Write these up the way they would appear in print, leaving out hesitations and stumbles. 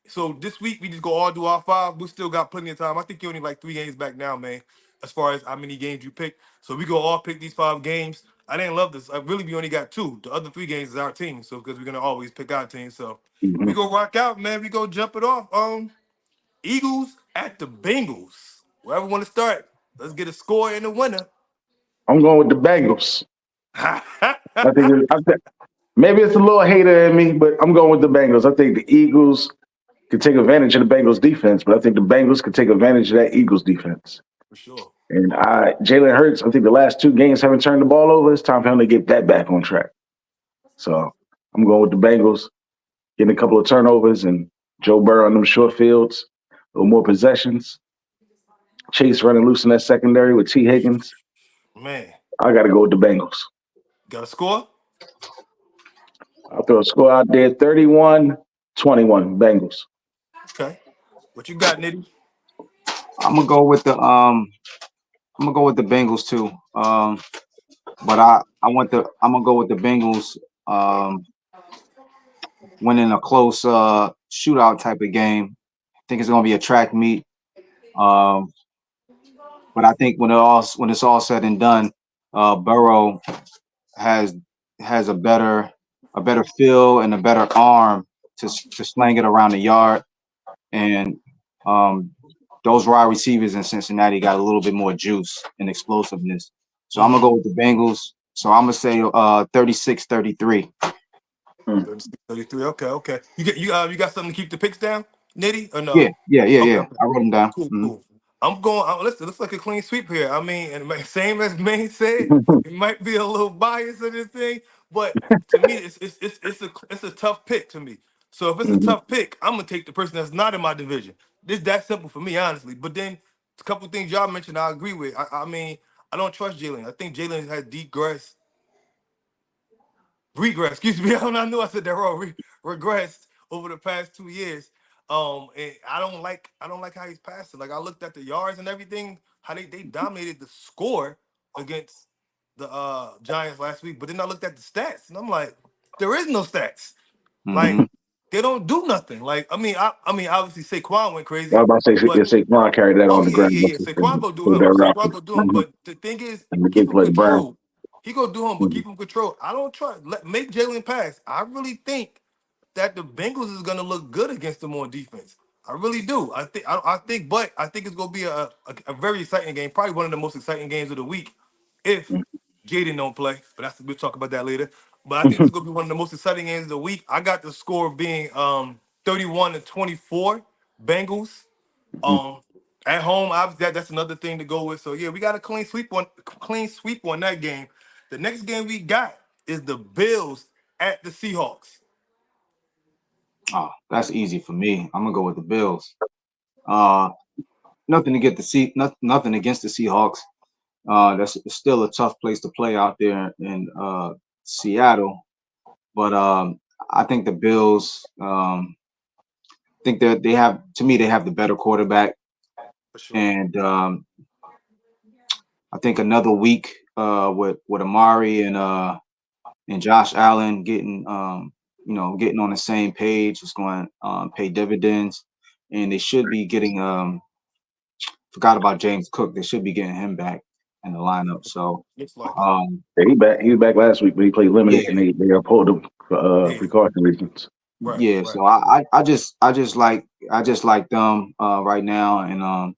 So this week we just go all do our five. We still got plenty of time. I think you only like 3 games back now, man. As far as how many games you pick, so we go all pick these 5 games. I didn't love this. I really we only got two. The other 3 games is our team. So because we're gonna always pick our team. So we Mhm. go rock out, man. We go jump it off. Eagles at the Bengals. Whoever want to start, let's get a score and a winner. I'm going with the Bengals. I think, All maybe it's a little hater in me, but I'm going with the Bengals. I think the Eagles could take advantage of the Bengals defense, but I think the Bengals could take advantage of that Eagles defense. for sure. And Jalen Hurts, I think the last 2 games haven't turned the ball over. It's time for him to get that back on track. So I'm going with the Bengals, getting a couple of turnovers and Joe Burrow on them short fields, a little more possessions. Chase running loose in that secondary with T. Higgins. Man, I got to go with the Bengals. got a score? I'll throw a score out there 31-21 Bengals. Okay. What you got, Nitty? I'm gonna go with the Bengals too. But I'm gonna go with the Bengals winning a close shootout type of game. I think it's gonna be a track meet. Um, but I think when it's all said and done, Burrow has has a better feel and a better arm to slang it around the yard, and um, those wide receivers in Cincinnati got a little bit more juice and explosiveness. So I'm gonna Mm-hmm. go with the Bengals. So I'm gonna say 36-33. Hmm. 33. Okay, okay. You got something to keep the picks down, Nitty, or Yeah, no? yeah, yeah, Okay, yeah. okay. I wrote them down. Cool, Mhm. cool. I'm going. Listen, looks like a clean sweep here. I mean, and same as Maine said, it might be a little bias in this thing, but to me, it's a tough pick to me. So if it's a Mhm. tough pick, I'm gonna take the person that's not in my division. This that simple for me, honestly. But then a couple things y'all mentioned, I agree with. I mean, I don't trust Jalen. I think Jalen has regress. Excuse me. I knew I said that wrong. Regressed over the past 2 years. And I don't like how he's passing. Like I looked at the yards and everything, how they dominated the score against the Giants last week. But then I looked at the stats and I'm like, there is no stats. Like Mhm. they don't do nothing. Like I mean, obviously Saquon went I was crazy, about to say, but Saquon carried that oh on the yeah, ground. yeah, yeah. Saquon go do Through him. that route. Saquon go do him. Mhm. But the thing is, And the keep big him play Brown. controlled. He go do him, but Mhm. keep him controlled. I don't trust. Make Jalen pass. I really think that the Bengals is gonna look good against them on defense. I really do. I think it's gonna be a very exciting game. Probably one of the most exciting games of the week, if Jaden don't play. But we'll talk about that later. But I think this is gonna be one of the most exciting games of the week. I got the score being 31-24 Bengals. Um, at home, obviously that's another thing to go with. So yeah, we got a clean sweep on that game. The next game we got is the Bills at the Seahawks. Oh, that's easy for me. I'm gonna go with the Bills. Uh, nothing to get the nothing against the Seahawks. That's still a tough place to play out there in Seattle. But I think the Bills. Think that they have, to me, they have the better quarterback, For sure. and I think another week with Amari and Josh Allen getting on the same page is going to pay dividends, and they should be getting forgot about James Cook. They should be getting him back in the lineup. So Looks like it. um, Yeah, he back. He was back last week, but he played limited, and yeah, they pulled him for Yeah. precaution reasons. Right. yeah. Right. So I just like them right now, and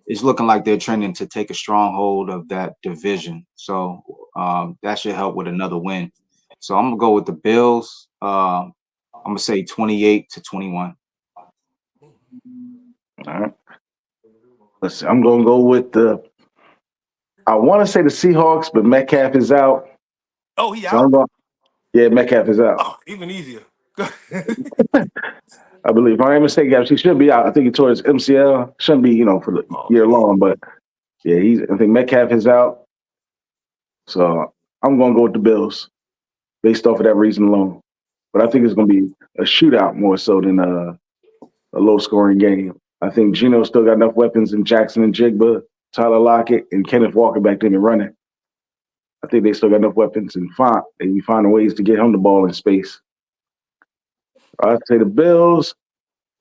it's looking like they're trending to take a stronghold of that division. So that should help with another win. So I'm gonna go with the Bills. I'm gonna say 28-21. All right. Let's see. I'm gonna go with the. I want to say the Seahawks, but Metcalf is out, Oh, he so I'm out? going. Yeah, Metcalf is out. Oh, even easier. I believe. If I'm not mistaken, he should be out. I think he tore his MCL. Shouldn't be, for the Oh year man. long, but yeah, I think Metcalf is out. So I'm gonna go with the Bills based off of that reason alone. But I think Okay. it's gonna be a shootout more so than a low scoring game. I think Gino still got enough weapons in Jackson and Jigba, Tyler Lockett, and Kenneth Walker back there and running. I think they still got enough weapons and they be finding ways to get him the ball in space. I'd say the Bills.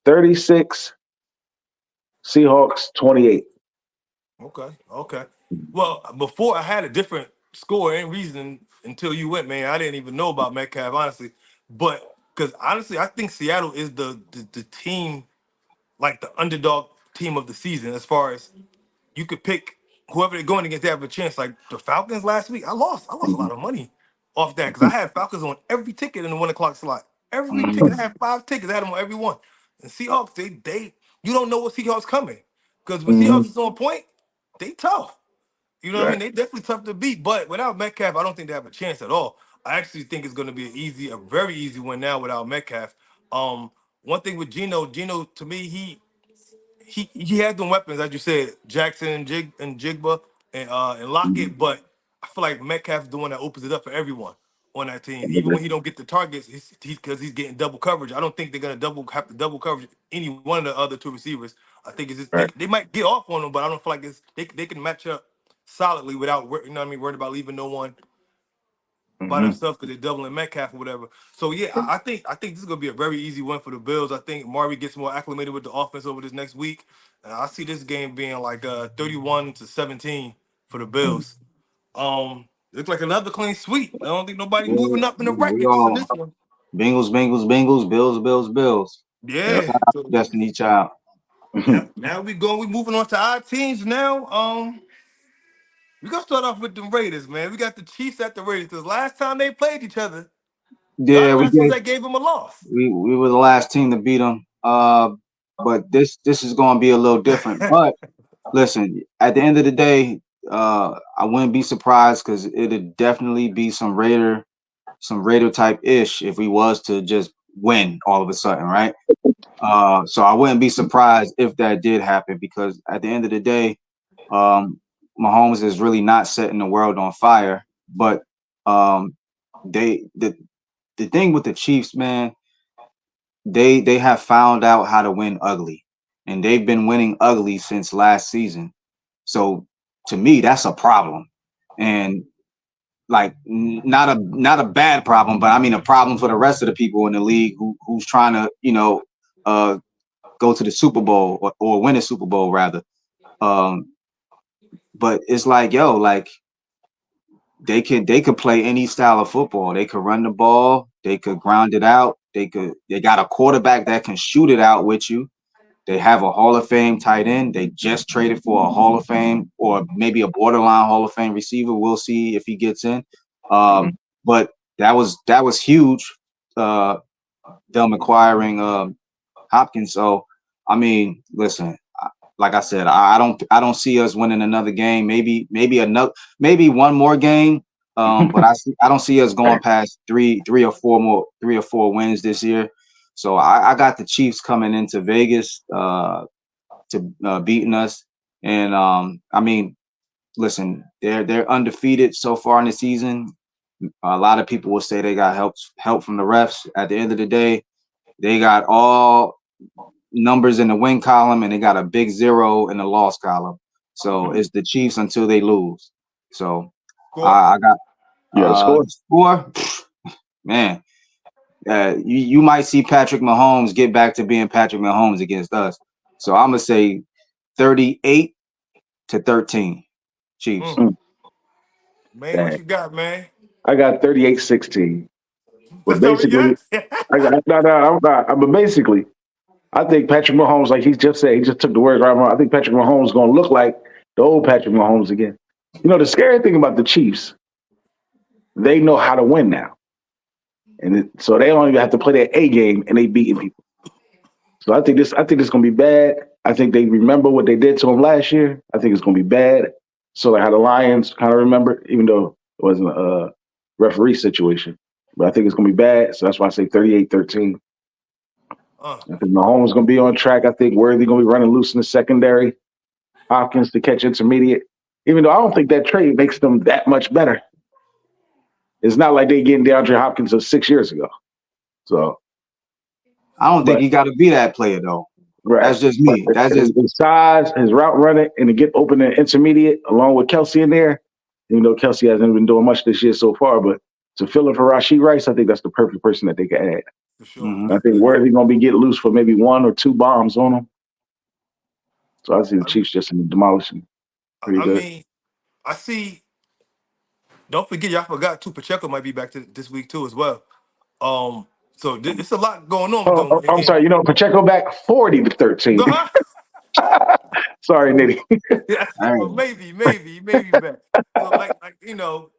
36, Seahawks 28. Okay. Well, before I had a different score and reason until you went, man. I didn't even know about Metcalf, honestly. But because honestly, I think Seattle is the team, like the underdog team of the season, as far as you could pick whoever they're going against, they have a chance. Like the Falcons last week, I lost a lot of money off that because I had Falcons on every ticket in the 1 o'clock slot. Every ticket, I had 5 tickets, I had them on every one. And Seahawks, they you don't know what Seahawks coming. Because when Mm-hmm. Seahawks is on point, they tough. You know what I Right. mean? They definitely tough to beat. But without Metcalf, I don't think they have a chance at all. I actually think it's gonna be a very easy win now without Metcalf. One thing with Gino to me, he had them weapons, as you said, Jackson and Jigba and Lockett, but I feel like Metcalf's the one that opens it up for everyone on that team. Even when he don't get the targets, he's because he's getting double coverage. I don't think they're gonna have to double coverage any one of the other 2 receivers. I think it's just Right. they might get off on them, but I don't feel like they can match up solidly without worried about leaving no one by Mm-hmm. themselves because they're doubling Metcalf or whatever. So yeah, I think this is gonna be a very easy win for the Bills. I think Murray gets more acclimated with the offense over this next week. And I see this game being like 31-17 for the Bills. Looks like another clean sweep. I don't think nobody moving up in the We rankings in all this one. Bengals, Bills. Yeah. So Destiny Child. now we moving on to our teams now. We gonna start off with the Raiders, man. We got the Chiefs at the Raiders because last time they played each other, Yeah, Doc Prescott gave them a loss. we were the last team to beat them. But this is going to be a little different. But listen, at the end of the day, I wouldn't be surprised because it'd definitely be some Raider type ish if we was to just win all of a sudden, right? So I wouldn't be surprised if that did happen because at the end of the day, Mahomes is really not setting the world on fire. But the thing with the Chiefs, man, they have found out how to win ugly, and they've been winning ugly since last season. So to me, that's a problem, and like not a bad problem, but I mean a problem for the rest of the people in the league who's trying to go to the Super Bowl or win a Super Bowl rather. But it's like like they could play any style of football. They could run the ball. They could ground it out. They got a quarterback that can shoot it out with you. They have a Hall of Fame tight end. They just traded for a Hall of Fame or maybe a borderline Hall of Fame receiver. We'll see if he gets in. But that was huge. Them acquiring Hopkins. So I mean, listen. Like I said, I don't see us winning another game. Maybe one more game. But I don't see us going past three or four wins this year. So I got the Chiefs coming into Vegas to beating us. And I mean, listen, they're undefeated so far in the season. A lot of people will say they got help from the refs. At the end of the day, they got all numbers in the win column and they got a big 0 in the loss column. So it's the Chiefs until they lose. So I got score. Man, you might see Patrick Mahomes get back to being Patrick Mahomes against us. So I'm gonna say 38-13, Chiefs. Man, what you got, man? I got 38-16. But That's all we basically, but basically, I think Patrick Mahomes, like he just said, he just took the words right wrong. I think Patrick Mahomes is going to look like the old Patrick Mahomes again. You know, the scary thing about the Chiefs, they know how to win now. And so they don't even have to play their A game and they beating people. So I think this going to be bad. I think they remember what they did to them last year. I think it's going to be bad. So like how the Lions kind of remember, even though it wasn't a referee situation. But I think it's going to be bad. So that's why I say 38-13. I think Mahomes is going to be on track. I think Worthy going to be running loose in the secondary. Hopkins to catch intermediate. Even though I don't think that trade makes them that much better. It's not like they getting DeAndre Hopkins of 6 years ago. So I don't think you got to be that player though. Right. That's just me. That's just his size, his route running, and to get open and intermediate along with Kelsey in there. Even though Kelsey hasn't been doing much this year so far, but to fill in for Rashee Rice, I think that's the perfect person that they can add. For sure. Mhm. I think Worthy gonna be getting loose for maybe 1 or 2 bombs on him. So I see the Chiefs just demolishing pretty I good. mean, I see. Don't forget, y'all forgot too. Pacheco might be back this week too as well. So it's a lot going on with them. I'm sorry. Pacheco back 40-13. Uh-huh. Sorry, Nitty. Yeah, Hey. well, maybe back. So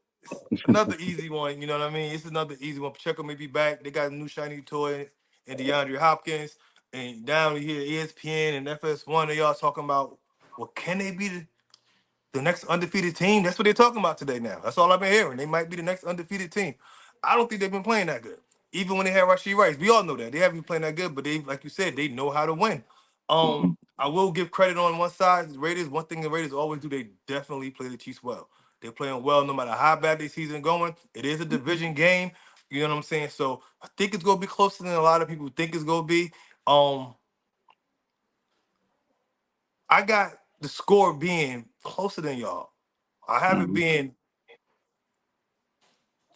it's another easy one. You know what I mean? It's another easy one. Pacheco may be back. They got a new shiny toy and DeAndre Hopkins. And down here, ESPN and FS1, they all talking about, well, can they be the next undefeated team? That's what they're talking about today now. That's all I've been hearing. They might be the next undefeated team. I don't think they've been playing that good. Even when they had Rashee Rice, we all know that. They haven't been playing that good, but they, like you said, they know how to win. Mhm. I will give credit on one side. The Raiders, one thing the Raiders always do, they definitely play the Chiefs well. They're playing well no matter how bad their season going. It is a division game. You know what I'm saying? So I think it's gonna be closer than a lot of people think it's gonna be. I got the score being closer than y'all. I have it Mhm. being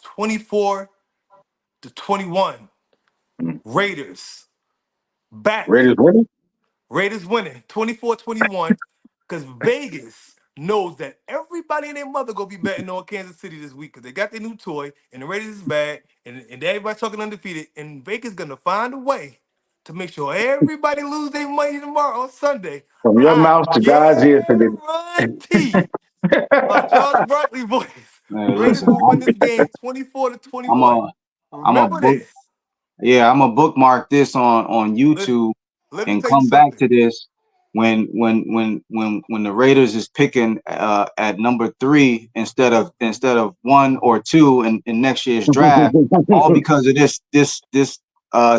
24-21. Mhm. Raiders back. Raiders winning? Raiders winning 24-21 because Vegas knows that everybody and their mother gonna be betting on Kansas City this week because they got their new toy and the Raiders is bad and everybody talking undefeated and Vegas gonna find a way to make sure everybody lose their money tomorrow on Sunday. From your I mouth to God's ears. guarantee my Charles Barkley voice. Hey, Raiders listen, will win this game 24 to I'm 21. a I'm a Remember book. this. Yeah, I'm a bookmark this on Let, YouTube let me and tell you come back something. to this when the Raiders is picking at number 3 instead of 1 or 2 in next year's draft, all because of this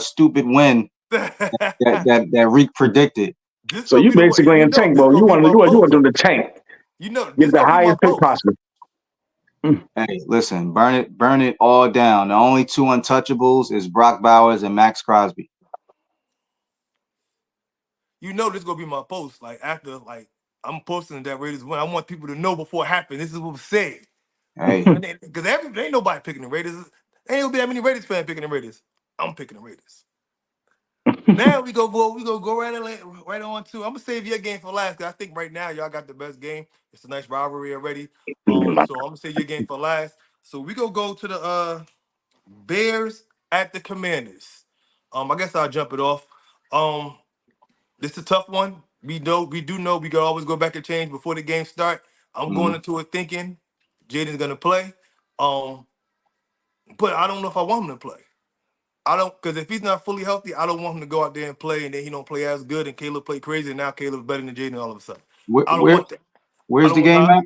stupid win that Reek predicted. This So gonna you be the one, and basically in tank mode. this gonna be my You want post. them to tank. This Get the gonna be my highest pick post. possible. Hey, listen, burn it all down. The only 2 untouchables is Brock Bowers and Max Crosby. This gonna be my post. Like after, like I'm posting that Raiders win. I want people to know before it happened. This is what was said. Hey, Because ain't nobody picking the Raiders. Ain't gonna be that many Raiders fans picking the Raiders. I'm picking the Raiders. Now we go go right on to. I'm gonna save your game for last because I think right now y'all got the best game. It's a nice rivalry already. So I'm gonna save your game for last. So we go to the Bears at the Commanders. I guess I'll jump it off. This is a tough one. We do know we can always go back and change before the game start. I'm going mhm. into it thinking Jaden's gonna play. But I don't know if I want him to play. I don't, because if he's not fully healthy, I don't want him to go out there and play, and then he don't play as good, and Caleb play crazy, and now Caleb's better than Jaden all of a sudden. Where, I don't where want that. I where's don't the want, game huh? at?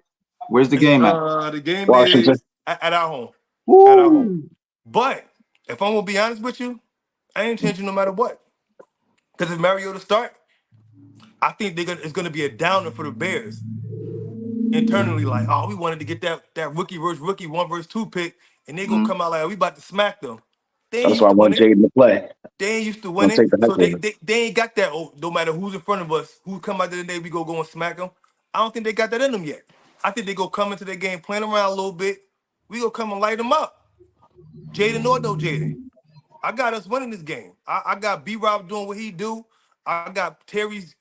Where's the It's game at? the game Washington. is at our home. At our home. Woo! But if I'm gonna be honest with you, I ain't changing no matter what. Because if Mariota start, I think it's gonna be a downer for the Bears internally. Like, oh, we wanted to get that rookie versus rookie 1 versus 2 pick, and they gonna Mhm. come out like we about to smack them. They ain't That's why used I to want winning. Jaden to play. They ain't used to Gonna winning, take the heck so of it. they ain't got that. Oh, no matter who's in front of us, who come out there today, we go and smack them. I don't think they got that in them yet. I think they go come into their game playing around a little bit. We go come and light them up. Jaden or no Jaden. I got us winning this game. I got B-Rob doing what he do. I got Terry's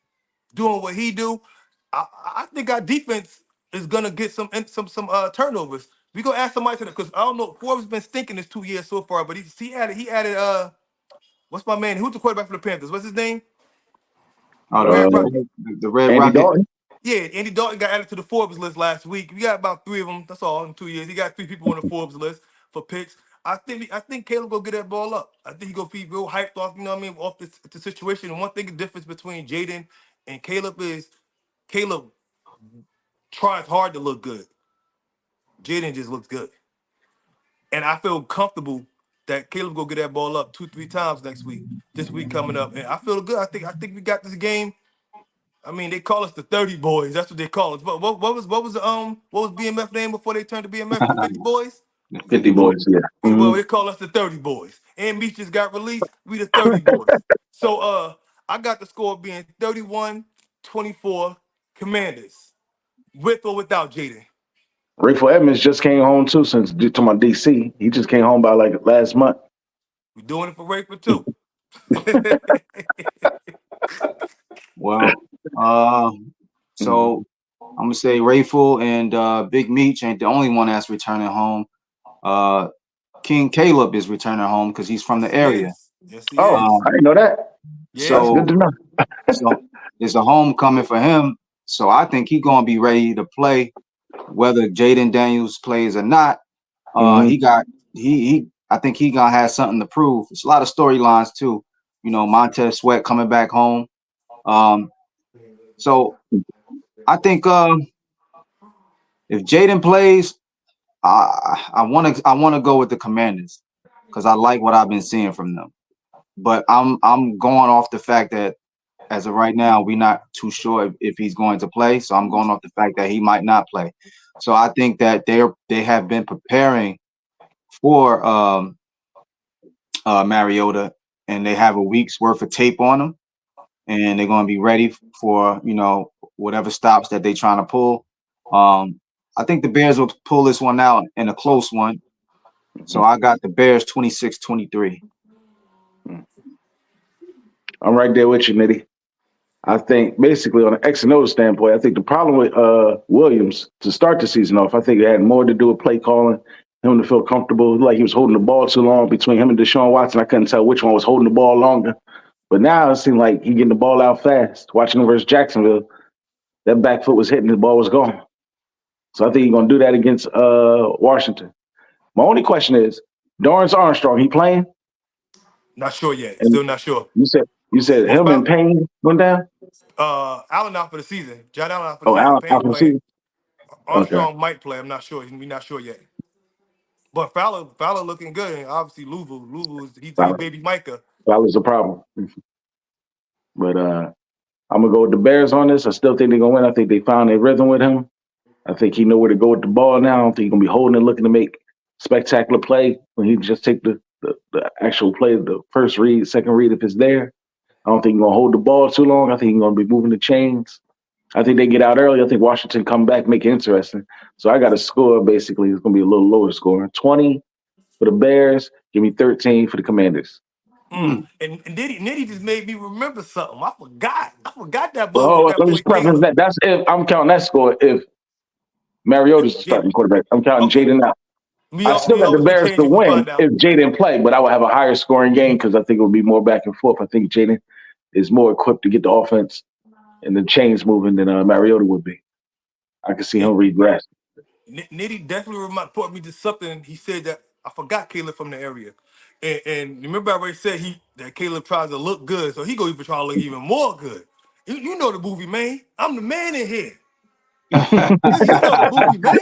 doing what he do. I think our defense is gonna get some turnovers. We go ask somebody to because I don't know. Forbes been stinking this 2 years so far, but he added what's my man? Who's the quarterback for the Panthers? What's his name? Oh, The Red Uh, Rocket. the Red Andy Rocket. Dalton. Yeah, Andy Dalton got added to the Forbes list last week. We got about 3 of them. That's all in 2 years. He got 3 people on the Forbes list for picks. I think Caleb go get that ball up. I think he go be real hyped off. You know what I mean? Off the situation. And one thing, the difference between Jaden and Caleb is Caleb tries hard to look good. Jaden just looks good, and I feel comfortable that Caleb go get that ball up 2-3 times next week. This week coming up, and I feel good. I think we got this game. I mean, they call us the 30 boys. That's what they call us. But what was BMF name before they turned to BMF? The 50 boys? The 50 50 boys. boys, yeah. Yeah, well, Mhm. they call us the 30 boys. And Meach just got released. We the 30 boys. So I got the score being 31-24 Commanders. With or without Jaden. Rayful Edmonds just came home too since to my DC. He just came home by like last month. We're doing it for Rayford too. Well, so I'm gonna say Rayful and Big Meech ain't the only one that's returning home. King Caleb is returning home because he's from the area. Yes, he Oh, is. I didn't know that. Yeah. That's good to know. So it's a homecoming for him. So I think he's gonna be ready to play, whether Jaden Daniels plays or not. He I think he gonna have something to prove. It's a lot of storylines too. You know, Montez Sweat coming back home. So I think if Jaden plays, I want to go with the Commanders because I like what I've been seeing from them. But I'm going off the fact that as of right now, we're not too sure if he's going to play. So I'm going off the fact that he might not play. So I think that they have been preparing for Mariota, and they have a week's worth of tape on him, and they're going to be ready for whatever stops that they're trying to pull. I think the Bears will pull this one out in a close one. So I got the Bears 26-23. I'm right there with you, Nitty. I think basically on an X and O standpoint, I think the problem with Williams to start the season off, I think it had more to do with play calling, him to feel comfortable, like he was holding the ball too long between him and Deshaun Watson. I couldn't tell which one was holding the ball longer. But now it seemed like he getting the ball out fast. Watching him versus Jacksonville, that back foot was hitting, the ball was gone. So I think he's going to do that against Washington. My only question is, Dorrance Armstrong, he playing? Not sure yet. And Still not sure. You said him and Payne went down? Allen out for the season. John Allen out for the Oh, season. Allen Payne out for the playing. season? Armstrong might play. I'm not sure. We're not sure yet. But Fowler looking good. And obviously, Louvu, he's baby Micah. That was the problem. But I'm going to go with the Bears on this. I still think they're going to win. I think they found their rhythm with him. I think he know where to go with the ball now. I don't think he's going to be holding it, looking to make spectacular play when he just take the actual play, the first read, second read if it's there. I don't think he's going to hold the ball too long. I think he's going to be moving the chains. I think they get out early. I think Washington come back, make it interesting. So I got a score, basically. It's going to be a little lower scoring. 20 for the Bears. Give me 13 for the Commanders. And Nitty just made me remember something. I forgot that boy Well, was that let me boy just preface that. That's if I'm counting that score if Mariota's the starting quarterback. I'm counting Jaden out. I still got the Bears to win if Jaden play, but I would have a higher scoring game because I think it would be more back and forth. I think Jaden is more equipped to get the offense and the chains moving than Mariota would be. I can see him regress. Nitty definitely brought me to something. He said that I forgot Caleb from the area, and remember I already said that Caleb tries to look good, so he go even try to look even more good. You know the movie, man. I'm the man in here. you know the movie, man.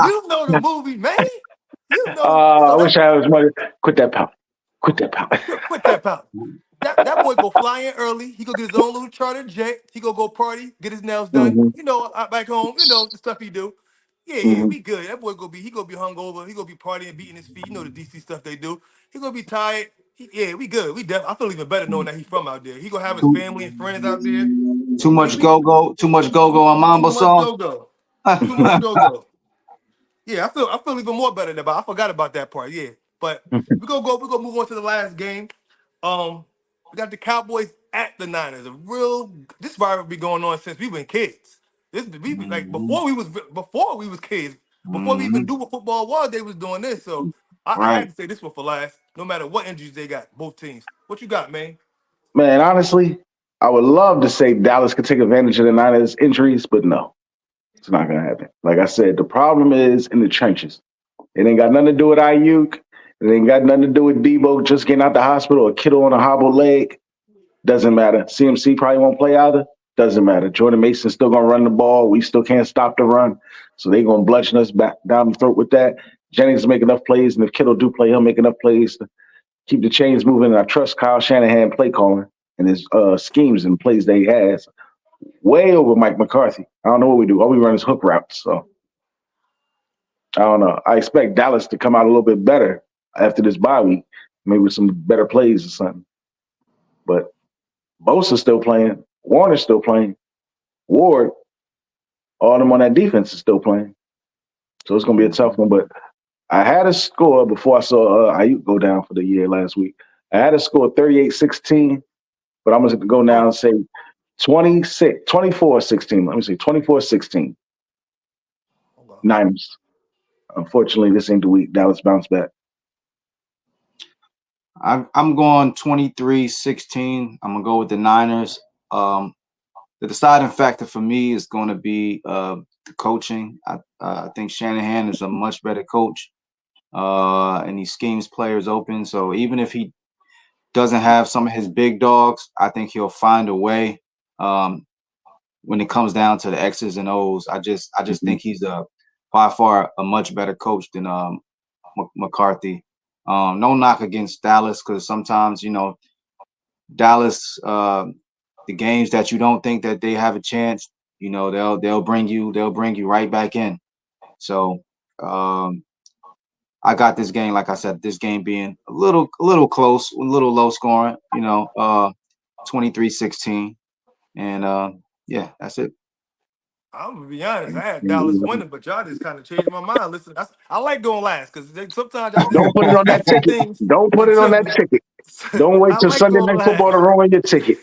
You know the movie, man. You know. I wish I was money. Quit that pout. Quit that pout. Quit that pout. That boy go fly in early. He go get his own little charter jet. He go party, get his nails done. Mm-hmm. You know, back home. You know the stuff he do. Yeah, we good. That boy he gonna be hungover. He gonna be partying, beating his feet. You know the DC stuff they do. He gonna be tired. We good. I feel even better knowing that he's from out there. He gonna have his family and friends out there. Too much go-go on Mamba song. Too much go-go. Yeah, I feel even more better about. I forgot about that part. Yeah, but we're gonna move on to the last game. We got the Cowboys at the Niners. This rivalry be going on since we been kids. Like before we was kids. Before we even knew what football was, they was doing this. So I had to say this one for last. No matter what injuries they got, both teams. What you got, man? Man, honestly, I would love to say Dallas could take advantage of the Niners' injuries, but no, it's not gonna happen. Like I said, the problem is in the trenches. It ain't got nothing to do with Ayuk. It ain't got nothing to do with Debo just getting out the hospital or Kittle on a hobbled leg. Doesn't matter. CMC probably won't play either. Doesn't matter. Jordan Mason's still going to run the ball. We still can't stop the run. So they're going to bludgeon us back down the throat with that. Jennings will make enough plays. And if Kittle do play, he'll make enough plays to keep the chains moving. And I trust Kyle Shanahan play calling and his schemes and plays that he has way over Mike McCarthy. I don't know what we do. All we run is hook routes. So I don't know. I expect Dallas to come out a little bit better after this bye week, maybe with some better plays or something. But Bosa's still playing. Warner's still playing. Ward, all them on that defense is still playing. So it's going to be a tough one. But I had a score before I saw Ayuk go down for the year last week. I had a score 38-16, but I'm going to go now and say 24-16. Let me see, 24-16. Niners. Unfortunately, this ain't the week. Dallas bounced back. I'm going 23-16. I'm gonna go with the Niners. The deciding factor for me is going to be the coaching. I think Shanahan is a much better coach, and he schemes players open. So even if he doesn't have some of his big dogs, I think he'll find a way. When it comes down to the X's and O's, I just think he's by far a much better coach than McCarthy. No knock against Dallas, because sometimes Dallas, the games that you don't think that they have a chance, they'll bring you right back in. So I got this game, like I said, this game being a little close, a little low scoring, 23-16, and yeah, that's it. I'm gonna be honest. I had Dallas winning, but y'all just kind of changed my mind. Listen, I like going last because sometimes I Don't put it on that ticket. Don't put it on that ticket. Don't wait I till like Sunday going Night Football to last. ruin your ticket.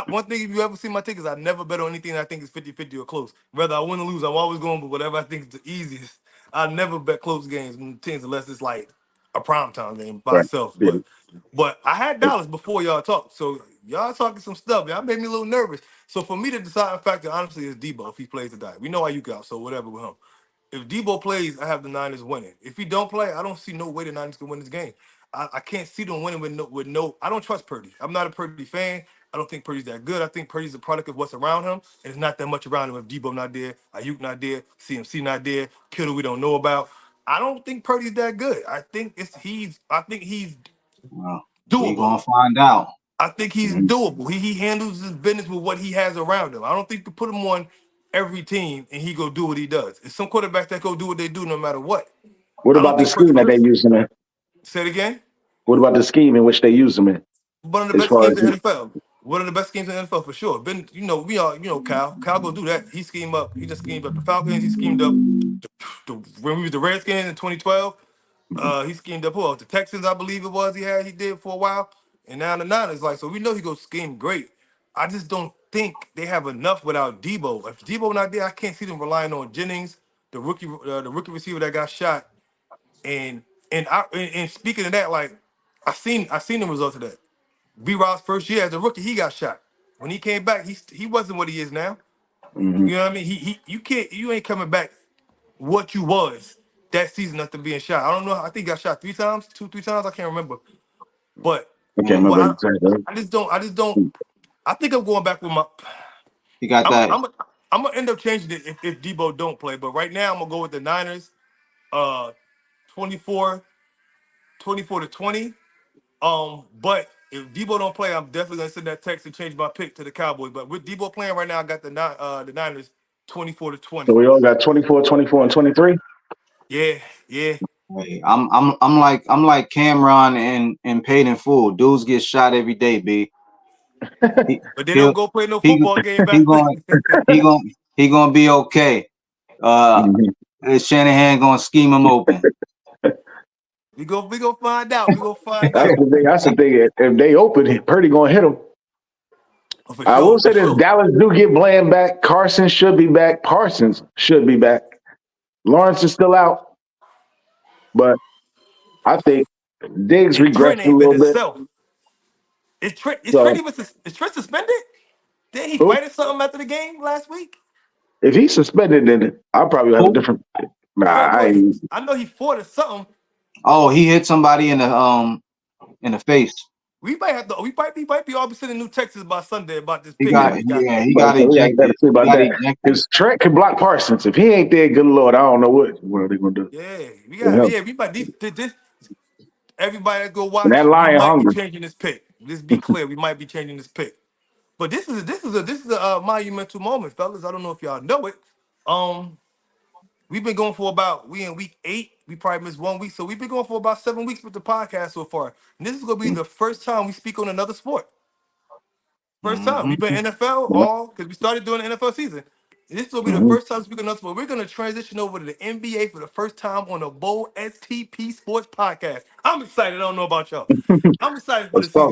One thing, if you ever see my tickets, I never bet on anything I think is 50-50 or close. Whether I win or lose, I'm always going with whatever I think is the easiest. I never bet close games unless it's like a primetime game by Right. itself. Yeah. But I had Dallas before y'all talked, so y'all talking some stuff. Y'all made me a little nervous. So for me, the deciding factor, honestly, is Debo if he plays to die. We know how you got, so whatever with him. If Debo plays, I have the Niners winning. If he don't play, I don't see no way the Niners can win this game. I can't see them winning with no. I don't trust Purdy. I'm not a Purdy fan. I don't think Purdy's that good. I think Purdy's a product of what's around him, and it's not that much around him. If Debo not there, Ayuk not there, CMC not there, Kittle we don't know about. I don't think Purdy's that good. I think he's Well, we doable. gonna find out. I think he's doable. He handles his business with what he has around him. I don't think you can put him on every team and he go do what he does. It's some quarterbacks that go do what they do no matter what. What I don't about the think scheme that they use him in? Say it again. What about the scheme in which they use him in? One of the As best far schemes as in the NFL. One of the best schemes in the NFL for sure. Ben, we all, Cal. Cal go do that. He schemed up. He just schemed up the Falcons. He schemed up when we was the Redskins in 2012. He schemed up who else? The Texans, I believe it was. He did for a while, and now the Niners. Like, so we know he goes scheme great. I just don't think they have enough without Debo. If Debo not there, I can't see them relying on Jennings, the rookie receiver that got shot. And speaking of that, like I seen the results of that. B. Rob's first year as a rookie, he got shot. When he came back, he wasn't what he is now. mm-hmm. You know what I mean? You ain't coming back what you was that season after being shot. I don't know. I think he got shot 3 times, 3 times. I can't remember. But I can't but remember I, exactly. I just don't. I think I'm going back with my. You got I'm a, that. I'm a, I'm gonna end up changing it if Debo don't play. But right now I'm gonna go with the Niners. Uh, 24, 24-20. But if Debo don't play, I'm definitely gonna send that text and change my pick to the Cowboys. But with Debo playing right now, I got the Niners 24-20. So we all got 24, 24, and 23. Yeah, yeah. Hey, I'm like Cameron and Paid in Full. Dudes get shot every day, B. He, But they don't he'll, go play no he football game he back then. going he gonna be okay. Shanahan gonna scheme him open. we go find out. We go find That's out. the thing. That's the thing. If they open, Purdy gonna hit him. Oh, for I will sure, say for this: sure. Dallas do get Bland back. Carson should be back. Parsons should be back. Lawrence is still out, but I think Diggs And Trent regressed a ain't been little bit. himself. Is Trent So even is Trent suspended? Did he who? fight at something after the game last week? If he's suspended, then I'll probably have a Who? different. Nah, I I ain't. know he fought at something. Oh, he hit somebody in the face. We might be all be sending new texts by Sunday about this He pick that got we got. he But got so we got to ejected. see He about got that ejected. because Trent can block Parsons. If he ain't there, good lord, I don't know what are they gonna do Yeah, with him. we might this everybody that go And that watch, we lion might be hungry. changing this pick. Let's be clear, we might be changing this pick. But this is a monumental moment, fellas. I don't know if y'all know it. Um, we've been going for we in week 8. We probably missed 1 week, so we've been going for about 7 weeks with the podcast so far. And this is gonna be the first time we speak on another sport. First time. Mm-hmm. We've been NFL all because we started doing the NFL season. This will be the Mhm. first time speaking us, but we're gonna transition over to the NBA for the first time on the Bowl STP Sports Podcast. I'm excited. I don't know about y'all. I'm excited for the Let's talk. season.